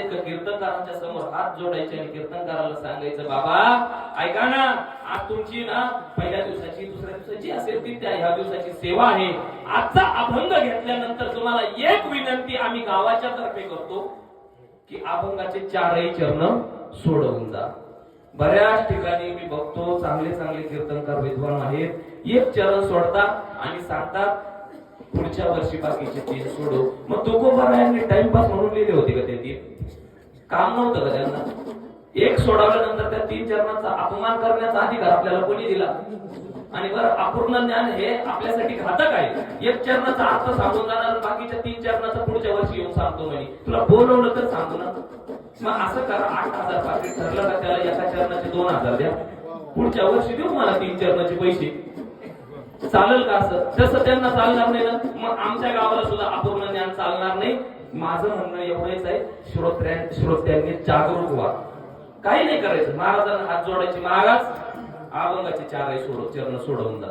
आहेत का कीर्तनकारांच्या समोर हात जोडायचे आणि कीर्तनकाराला सांगायचं, बाबा ऐका ना, आज तुमची ना पहिल्या दिवसाची दुसऱ्या दिवसाची असेल ती त्या ह्या दिवसाची सेवा आहे. आजचा अभंग घेतल्यानंतर तुम्हाला एक विनंती आम्ही गावाच्या तर्फे करतो की अभंगाचे चारही चरण सोडवून जा. बऱ्याच ठिकाणी मी बघतो चांगले चांगले कीर्तनकार विद्वान आहेत, एक चरण सोडतात आणि सांगतात पुढच्या वर्षी बाकीचे 3 सोडव. मग तुकोबारायांनी टाइमपास म्हणून लिहिले होते का ते 3? काम नव्हतं का त्यांना? एक सोडवल्यानंतर त्या 3 चरणांचा अपमान करण्याचा अधिकार आपल्याला कोणी दिला? आणि बरं, अपूर्ण ज्ञान हे आपल्यासाठी घातक आहे. एक चरणाचा अर्थ सांगून जाणार, बाकीच्या 3 चरणाचा पुढच्या वर्षी येऊन सांगतो म्हणे. तुला बोलवलं तर सांगू ना. मग असं करा, 8,000 पाकिट ठरलं का त्याला एका चरणाचे 2,000 द्या, पुढच्या वर्षी देऊ मला 3 चरणाचे पैसे. चालेल का असं? तसं त्यांना चालणार नाही ना. मग आमच्या गावाला सुद्धा अपूर्ण ज्ञान चालणार नाही. माझं म्हणणं एवढंच आहे, श्रोत्यांनी जागरूक व्हा. काही नाही करायचं, महाराजांना हात जोडायची, महाराज अभंगाचे 4 चरण सोडवून जा.